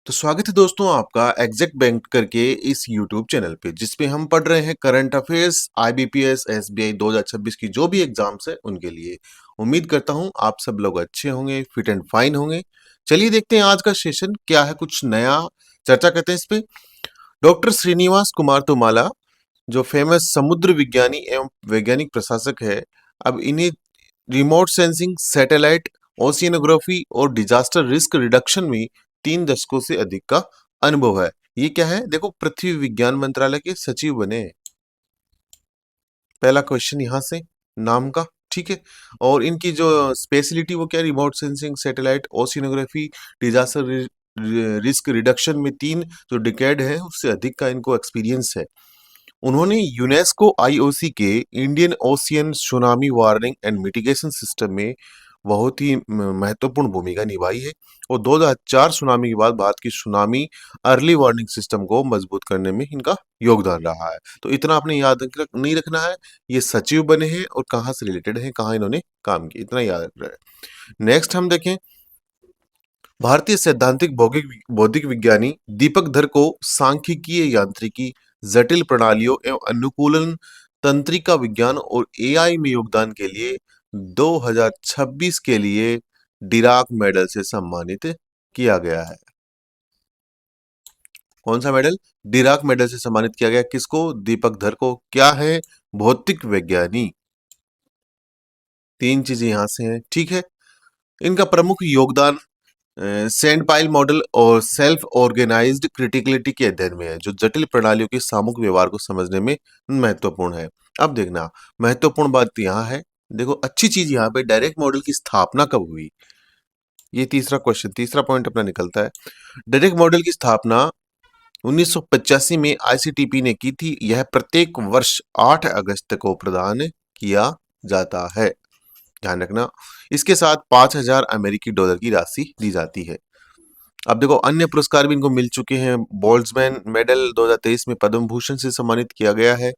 तो स्वागत है दोस्तों आपका एग्जैक्ट बैंक करके इस यूट्यूब चैनल पे जिसपे हम पढ़ रहे हैं करंट अफेयर्स आईबीपीएस एसबीआई 2026 की जो भी एग्जाम्स है उनके लिए। उम्मीद करता हूं आप सब लोग अच्छे होंगे, फिट एंड फाइन होंगे। चलिए देखते हैं आज का सेशन क्या है, कुछ नया चर्चा करते हैं इस पे। डॉक्टर श्रीनिवास कुमार तुमाला जो फेमस समुद्र विज्ञानी एवं वैज्ञानिक प्रशासक है, अब इन्हें रिमोट सेंसिंग, सैटेलाइट, ओशियनोग्राफी और डिजास्टर रिस्क रिडक्शन में 3 दशकों से अधिक का अनुभव है। ये क्या है, देखो पृथ्वी विज्ञान मंत्रालय के सचिव बने हैं। पहला क्वेश्चन यहां से नाम का, ठीक है। और इनकी जो स्पेशलिटी वो क्या, remote sensing, satellite, oceanography, disaster risk reduction में 3 जो डिकेड है उससे अधिक का इनको एक्सपीरियंस है। उन्होंने यूनेस्को आईओसी के Indian ocean tsunami warning and mitigation system में बहुत ही महत्वपूर्ण भूमिका निभाई है और 2004 सुनामी के बाद भारत की सुनामी अर्ली वार्निंग सिस्टम को मजबूत करने में इनका योगदान रहा है। तो इतना आपने याद नहीं रखना है, ये सचिव बने हैं और कहाँ से रिलेटेड हैं, कहाँ इन्होंने काम किया, इतना याद रखना है। नेक्स्ट हम देखें, भारतीय सैद्धांतिक भौतिक बौद्धिक विज्ञानी दीपक धर को सांख्यिकीय यांत्रिकी, जटिल प्रणालियों एवं अनुकूलन, तंत्रिका विज्ञान और एआई में योगदान के लिए 2026 के लिए डिराक मेडल से सम्मानित किया गया है। कौन सा मेडल? डिराक मेडल से सम्मानित किया गया किसको? दीपक धर को। क्या है? भौतिक वैज्ञानी। 3 चीजें यहां से हैं, ठीक है। इनका प्रमुख योगदान सैंड पाइल मॉडल और सेल्फ ऑर्गेनाइज्ड क्रिटिकलिटी के अध्ययन में है, जो जटिल प्रणालियों के सामूहिक व्यवहार को समझने में महत्वपूर्ण है। अब देखना, महत्वपूर्ण बात यहाँ है, देखो अच्छी चीज यहाँ पे, डायरेक्ट मॉडल की स्थापना कब हुई, ये तीसरा क्वेश्चन, तीसरा पॉइंट अपना निकलता है। डायरेक्ट मॉडल की स्थापना 1985 में आईसीटीपी ने की थी। यह प्रत्येक वर्ष 8 अगस्त को प्रदान किया जाता है, ध्यान रखना। इसके साथ 5,000 अमेरिकी डॉलर की राशि दी जाती है। अब देखो अन्य पुरस्कार भी इनको मिल चुके हैं। बोल्ट्जमैन मेडल 2023 में पद्म भूषण से सम्मानित किया गया है।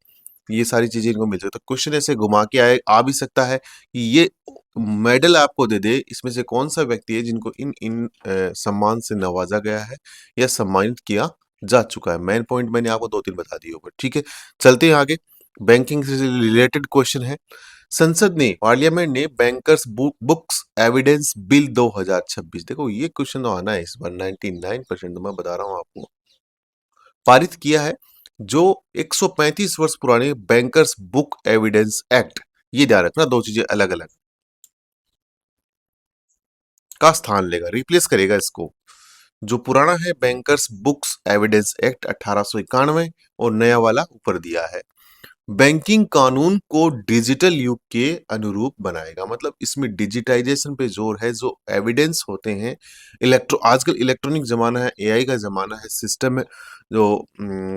ये सारी चीजें इनको मिल सकती है। तो क्वेश्चन ऐसे घुमा के आ भी सकता है कि ये मेडल आपको दे दे, इसमें से कौन सा व्यक्ति है जिनको इन इन सम्मान से नवाजा गया है या सम्मानित किया जा चुका है। मेन पॉइंट मैंने आपको 2-3 बता दिए ऊपर, ठीक है। चलते हैं आगे, बैंकिंग से रिलेटेड क्वेश्चन है। संसद ने, पार्लियामेंट ने बैंकर्स बुक्स एविडेंस बिल 2026, देखो ये क्वेश्चन तो आना है इस बार 99% तो मैं बता रहा हूं आपको, पारित किया है, जो 135 वर्ष पुराने बैंकर्स बुक एविडेंस एक्ट, ये ध्यान रखना, 2 चीजें अलग अलग, का स्थान लेगा, रिप्लेस करेगा इसको। जो पुराना है बैंकर्स बुक्स एविडेंस एक्ट 1891 और नया वाला ऊपर दिया है। बैंकिंग कानून को डिजिटल युग के अनुरूप बनाएगा, मतलब इसमें डिजिटाइजेशन पे जोर है। जो एविडेंस होते हैं, आजकल इलेक्ट्रॉनिक जमाना है, एआई का जमाना है, सिस्टम है, जो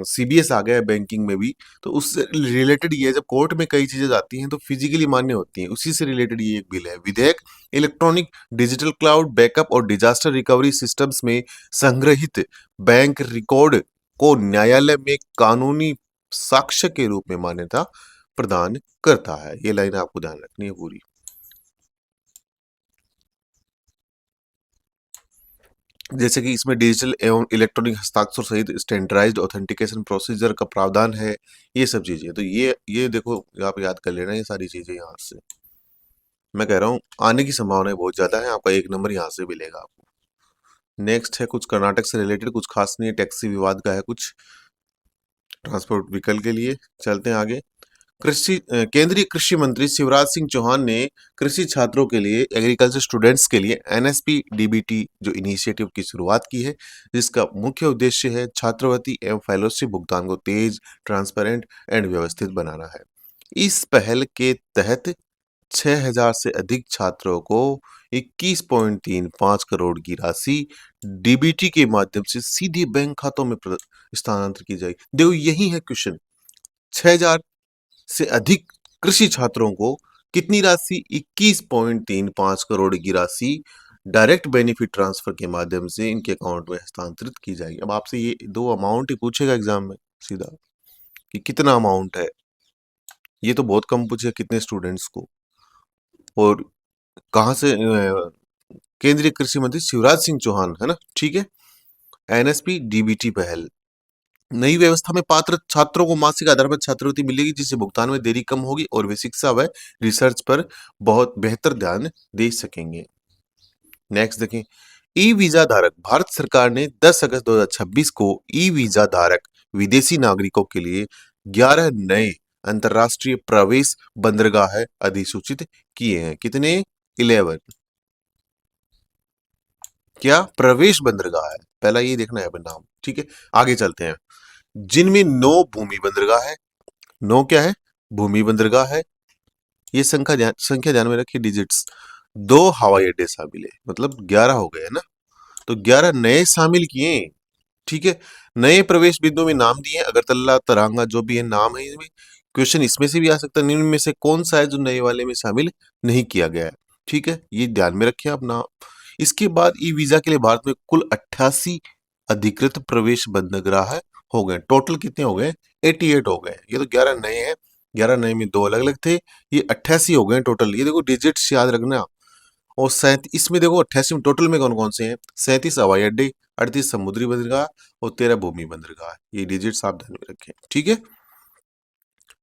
सीबीएस आ गया है बैंकिंग में भी, तो उससे रिलेटेड ये है, जब कोर्ट में कई चीजें जाती हैं तो फिजिकली मान्य होती हैं, उसी से रिलेटेड ये एक बिल है। विधेयक इलेक्ट्रॉनिक डिजिटल क्लाउड बैकअप और डिजास्टर रिकवरी सिस्टम्स में संग्रहित बैंक रिकॉर्ड को न्यायालय में कानूनी साक्ष्य के रूप में मान्यता प्रदान करता है। ये लाइन आपको ध्यान रखनी है पूरी। जैसे कि इसमें डिजिटल एवं इलेक्ट्रॉनिक हस्ताक्षर सहित स्टैंडर्डाइज्ड ऑथेंटिकेशन प्रोसीजर का प्रावधान है, ये सब चीजें। तो ये देखो, आप याद कर लेना ये सारी चीजें। यहाँ से मैं कह रहा हूँ आने की संभावना बहुत ज्यादा है, आपका 1 नंबर यहाँ से मिलेगा आपको। नेक्स्ट है कुछ कर्नाटक से रिलेटेड, कुछ खास नहीं है, टैक्सी विवाद का है कुछ, ट्रांसपोर्ट व्हीकल के लिए। चलते हैं आगे। केंद्रीय कृषि मंत्री शिवराज सिंह चौहान ने कृषि छात्रों के लिए, एग्रीकल्चर स्टूडेंट्स के लिए एनएसपी डीबीटी जो इनिशिएटिव की शुरुआत की है, जिसका मुख्य उद्देश्य है छात्रवृत्ति एवं फेलोशिप भुगतान को तेज, ट्रांसपेरेंट एंड व्यवस्थित बनाना है। इस पहल के तहत 6,000 से अधिक छात्रों को 21.35 करोड़ की राशि डीबीटी के माध्यम से सीधे बैंक खातों में स्थानांतरित की जाएगी। देखो यही है क्वेश्चन, 6,000 से अधिक कृषि छात्रों को कितनी राशि, 21.35 करोड़ की राशि डायरेक्ट बेनिफिट ट्रांसफर के माध्यम से इनके अकाउंट में हस्तांतरित की जाएगी। अब आपसे ये 2 अमाउंट ही पूछेगा एग्जाम में सीधा कि कितना अमाउंट है, ये तो बहुत कम पूछेगा कितने स्टूडेंट्स को, और कहाँ से। केंद्रीय कृषि मंत्री शिवराज सिंह चौहान है ना, ठीक है। एनएसपी डीबीटी पहल। नई व्यवस्था में पात्र छात्रों को मासिक आधार पर छात्रवृत्ति मिलेगी, जिससे भुगतान में देरी कम होगी और वे शिक्षा व रिसर्च पर बहुत बेहतर ध्यान दे सकेंगे। नेक्स्ट देखें, ई वीजा धारक। भारत सरकार ने 10 अगस्त 2026 को ई वीजा धारक विदेशी नागरिकों के लिए 11 नए अंतरराष्ट्रीय प्रवेश बंदरगाह अधिसूचित किए हैं। कितने? 11। क्या? प्रवेश बंदरगाह है, पहला ये देखना है नाम। ठीक है, आगे चलते हैं। जिनमें 9 भूमि बंदरगाह है। 9 क्या है? भूमि बंदरगाह है। ये संख्या ध्यान में रखिए, डिजिट्स। 2 हवाई अड्डे शामिल है, मतलब 11 हो गए ना, तो 11 नए शामिल किए। ठीक है, नए प्रवेश बिंदु में नाम दिए, अगरतला, तरांगा, जो भी है नाम है इसमें। क्वेश्चन इसमें से भी आ सकता है, निम्न में से कौन सा है जो नए वाले में शामिल नहीं किया गया है। ठीक है, ये ध्यान में रखिए अपना। इसके बाद ई वीजा के लिए भारत में कुल 88 अधिकृत प्रवेश बंदरगाह हो गए। टोटल कितने हो गए? 88 हो गए। ये तो 11 नए हैं, 11 नए में 2 अलग अलग थे, ये 88 हो गए टोटल। ये देखो डिजिट्स याद रखना। और इसमें देखो 88 में टोटल में कौन कौन से हैं? 37 हवाई अड्डे, 38 समुद्री बंदरगाह और 13 भूमि बंदरगाह। ये डिजिट्स आप ध्यान में रखें। ठीक है,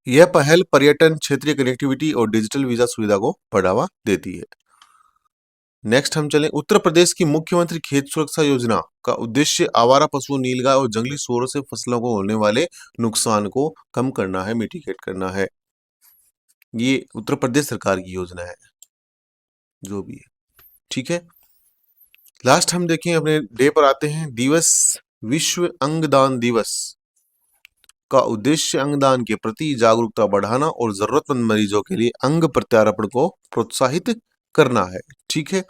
यह पहल पर्यटन, क्षेत्रीय कनेक्टिविटी और डिजिटल वीजा सुविधा को बढ़ावा देती है। नेक्स्ट हम चलें, उत्तर प्रदेश की मुख्यमंत्री खेत सुरक्षा योजना का उद्देश्य आवारा पशुओं, नीलगाय और जंगली सूअरों से फसलों को होने वाले नुकसान को कम करना है, मिटिगेट करना है। ये उत्तर प्रदेश सरकार की योजना है, जो भी है। ठीक है, लास्ट हम देखें, अपने डे पर आते हैं। दिवस, विश्व अंगदान दिवस का उद्देश्य अंगदान के प्रति जागरूकता बढ़ाना और जरूरतमंद मरीजों के लिए अंग प्रत्यारोपण को प्रोत्साहित करना है। ठीक है,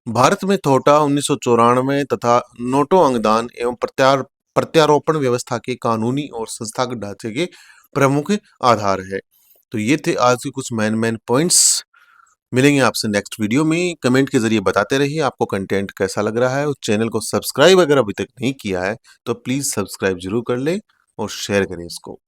भारत में थोटा 1994 तथा नोटो अंगदान एवं प्रत्यारोपण व्यवस्था के कानूनी और संस्थागत ढांचे के प्रमुख आधार है। तो ये थे आज के कुछ मेन पॉइंट्स। मिलेंगे आपसे नेक्स्ट वीडियो में। कमेंट के जरिए बताते रहिए आपको कंटेंट कैसा लग रहा है, और चैनल को सब्सक्राइब अगर अभी तक नहीं किया है तो प्लीज सब्सक्राइब जरूर कर लें और शेयर करें इसको।